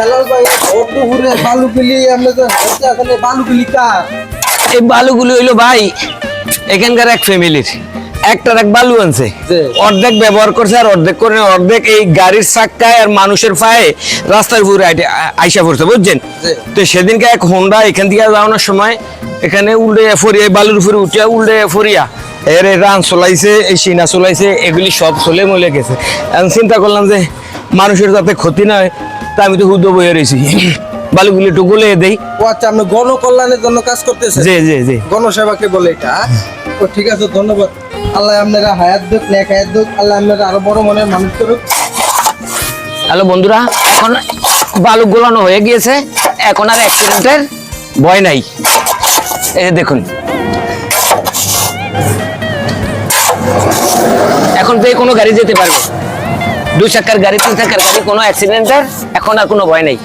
হেলাল ভাই অত ঘুরে বালুগুলি আমরা তো আসলে বালুগুলি কার? এই বালুগুলো হইলো ভাই এখানকার এক ফ্যামিলির একটার এক বালু আনছে জি। অর্ধেক ব্যবহার করছে আর অর্ধেক করে অর্ধেক এই গাড়ির চাক্কায় আর মানুষের পায়ে রাস্তার উপরে আইসা পড়ছে বুঝছেন। জি। তো সেদিনকে এক হোন্ডা এখান থেকে যাওয়ানোর সময় এখানে উল্টে ফরিয়া বালুর উপরে উঠে উল্টে ফরিয়া এর রান চলাইছে এই সিনা চলাইছে এগুলি সব চলে মলে গেছে। এখন চিন্তা করলাম যে মানুষের যাতে ক্ষতি না হয় তা আমি তো হুদ্দ বয়ে রয়েছি বালুগুলি একটু গলে দেই। ও আচ্ছা, আপনি গণকল্যাণের জন্য কাজ করতেছেন? জি জি জি। গণসেবাকে বলে এটা। তো ঠিক আছে, ধন্যবাদ। আল্লাহ আপনারা হায়াত দুক, নেক হায়াত দুক, আল্লাহ আপনারা আরো বড় মনের মানুষ করুক। হ্যালো বন্ধুরা, এখন বালু গোলানো হয়ে গিয়েছে, এখন আর অ্যাক্সিডেন্টের ভয় নাই। এই যে দেখুন এখন যে কোনো গাড়ি যেতে পারবে, 2 চাকার গাড়ি 3 চাকার গাড়ি, কোনো অ্যাক্সিডেন্টের এখন আর কোনো ভয় নেই।